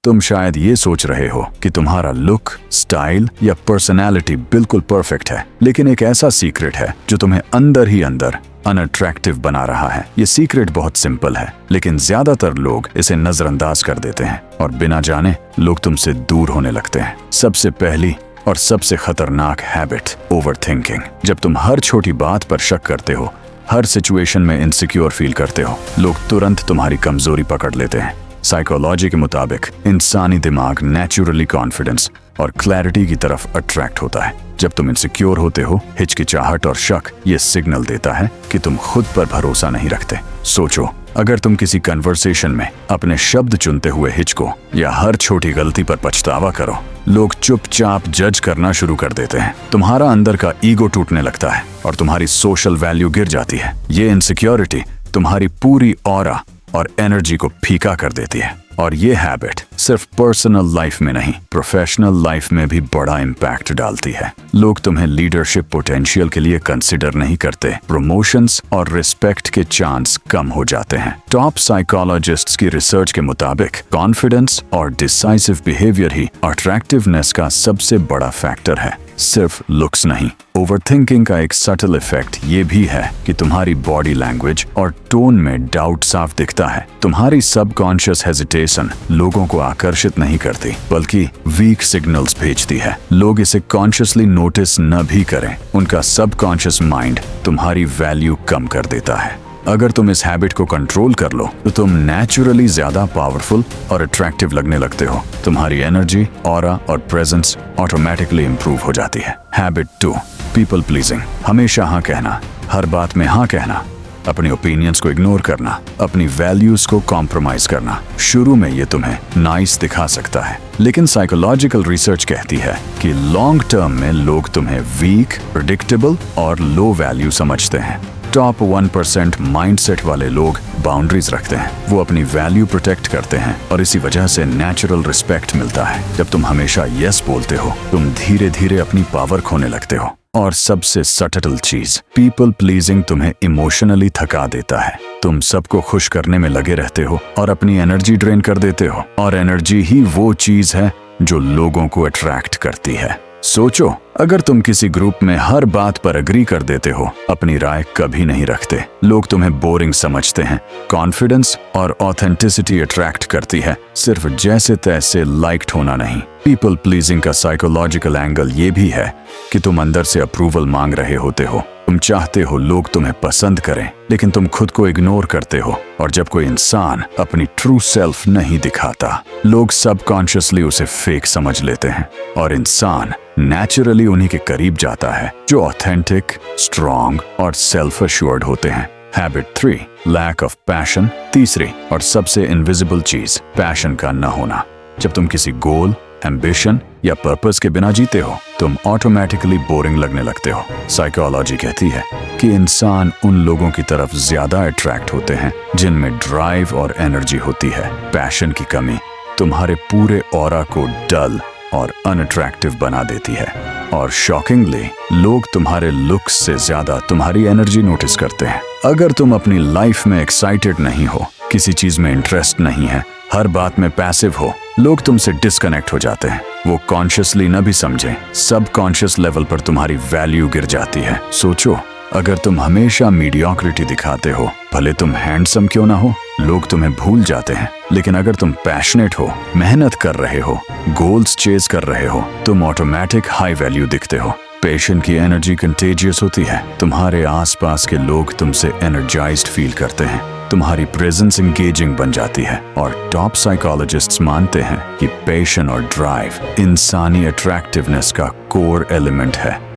तुम शायद ये सोच रहे हो कि तुम्हारा लुक, स्टाइल या पर्सनैलिटी बिल्कुल परफेक्ट है, लेकिन एक ऐसा सीक्रेट है जो तुम्हें अंदर ही अंदर अनअट्रैक्टिव बना रहा है। ये सीक्रेट बहुत सिंपल है, लेकिन ज्यादातर लोग इसे नजरअंदाज कर देते हैं और बिना जाने लोग तुमसे दूर होने लगते हैं। सबसे पहली और सबसे खतरनाक हैबिट, ओवरथिंकिंग। जब तुम हर छोटी बात पर शक करते हो, हर सिचुएशन में इनसिक्योर फील करते हो, लोग तुरंत तुम्हारी कमजोरी पकड़ लेते हैं। साइकोलॉजी के मुताबिक इंसानी दिमाग नेचुरली कॉन्फिडेंस और क्लैरिटी की तरफ अट्रैक्ट होता है। जब तुम इनसिक्योर होते हो, हिचकिचाहट और शक ये सिग्नल देता है कि तुम खुद पर भरोसा नहीं रखते। सोचो, अगर तुम किसी कन्वर्सेशन में अपने शब्द चुनते हुए हिचको या हर छोटी गलती पर पछतावा करो, लोग चुपचाप जज करना शुरू कर देते हैं। तुम्हारा अंदर का ईगो टूटने लगता है और तुम्हारी सोशल वैल्यू गिर जाती है। ये इनसिक्योरिटी तुम्हारी पूरी ऑरा और एनर्जी को फीका कर देती है। और ये हैबिट सिर्फ पर्सनल लाइफ में नहीं, प्रोफेशनल लाइफ में भी बड़ा इम्पैक्ट डालती है। लोग तुम्हें लीडरशिप पोटेंशियल के लिए कंसिडर नहीं करते, प्रमोशंस और रिस्पेक्ट के चांस कम हो जाते हैं। टॉप साइकोलॉजिस्ट्स की रिसर्च के मुताबिक कॉन्फिडेंस और डिसाइसिव बिहेवियर ही अट्रैक्टिवनेस का सबसे बड़ा फैक्टर है, सिर्फ लुक्स नहीं। ओवरथिंकिंग का एक सटल इफेक्ट ये भी है कि तुम्हारी बॉडी लैंग्वेज और टोन में डाउट साफ दिखता है। तुम्हारी सबकॉन्शियस हेजिटेशन लोगों को आकर्षित नहीं करती, बल्कि वीक सिग्नल्स भेजती है। लोग इसे कॉन्शियसली नोटिस न भी करें, उनका सबकॉन्शियस माइंड तुम्हारी वैल्यू कम कर देता है। अगर तुम इस हैबिट को कंट्रोल कर लो तो तुम नेचुरली ज्यादा पावरफुल और अट्रैक्टिव लगने लगते हो। तुम्हारी एनर्जी, ऑरा और प्रेजेंस ऑटोमेटिकली इंप्रूव हो जाती है। Habit 2, people pleasing. हमेशा हाँ कहना, हर बात में हाँ कहना, अपने ओपिनियंस को इग्नोर करना, अपनी वैल्यूज को कॉम्प्रोमाइज करना। शुरू में ये तुम्हें नाइस दिखा सकता है, लेकिन साइकोलॉजिकल रिसर्च कहती है कि लॉन्ग टर्म में लोग तुम्हें वीक, प्रेडिक्टेबल और लो वैल्यू समझते हैं। टॉप 1% माइंडसेट वाले लोग बाउंड्रीज रखते हैं, वो अपनी वैल्यू प्रोटेक्ट करते हैं और इसी वजह से नेचुरल रिस्पेक्ट मिलता है। जब तुम हमेशा यस बोलते हो, तुम धीरे धीरे अपनी पावर खोने लगते हो। और सबसे सटल चीज, पीपल प्लीजिंग तुम्हें इमोशनली थका देता है। तुम सबको खुश करने में लगे रहते हो और अपनी एनर्जी ड्रेन कर देते हो, और एनर्जी ही वो चीज है जो लोगों को अट्रैक्ट करती है। सोचो, अगर तुम किसी ग्रुप में हर बात पर एग्री कर देते हो, अपनी राय कभी नहीं रखते, लोग तुम्हें बोरिंग समझते हैं। कॉन्फिडेंस और ऑथेंटिसिटी अट्रैक्ट करती है, सिर्फ जैसे तैसे लाइक्ड होना नहीं। पीपल प्लीजिंग का साइकोलॉजिकल एंगल ये भी है कि तुम अंदर से अप्रूवल मांग रहे होते हो। तुम चाहते हो लोग तुम्हें पसंद करें, लेकिन तुम खुद को इग्नोर करते हो। और जब कोई इंसान अपनी ट्रू सेल्फ नहीं दिखाता, लोग सबकॉन्शियसली उसे फेक समझ लेते हैं, और इंसान नेचुरली उन्हीं के करीब जाता है जो ऑथेंटिक, स्ट्रॉन्ग और सेल्फ अश्योर्ड होते हैं। Habit 3, lack of passion. तीसरी और सबसे इनविजिबल चीज, पैशन का न होना। जब तुम किसी गोल, एम्बिशन या पर्पस के बिना जीते हो, तुम ऑटोमेटिकली बोरिंग लगने लगते हो। साइकोलॉजी कहती है कि इंसान उन लोगों की तरफ ज्यादा अट्रैक्ट होते हैं जिनमें ड्राइव और एनर्जी होती है। पैशन की कमी तुम्हारे पूरे ऑरा को डल और अनअट्रैक्टिव बना देती है। और शॉकिंगली, लोग तुम्हारे लुक्स से ज्यादा तुम्हारी एनर्जी नोटिस करते हैं। अगर तुम अपनी लाइफ में एक्साइटेड नहीं हो, किसी चीज में इंटरेस्ट नहीं है, हर बात में पैसिव हो, लोग तुमसे डिस्कनेक्ट हो जाते हैं। वो कॉन्शियसली न भी समझे, सब कॉन्शियस लेवल पर तुम्हारी वैल्यू गिर जाती है। सोचो, अगर तुम हमेशा मीडियोक्रिटी दिखाते हो, भले तुम हैंडसम क्यों ना हो, लोग तुम्हें भूल जाते हैं। लेकिन अगर तुम पैशनेट हो, मेहनत कर रहे हो, गोल्स चेज कर रहे हो, तुम ऑटोमेटिक हाई वैल्यू दिखते हो। पेशेंट की एनर्जी कंटेजियस होती है। तुम्हारे आसपास के लोग तुमसे एनर्जाइज्ड फील करते हैं, तुम्हारी प्रेजेंस एंगेजिंग बन जाती है। और टॉप साइकोलॉजिस्ट्स मानते हैं कि पैशन और ड्राइव इंसानी अट्रैक्टिवनेस का कोर एलिमेंट है।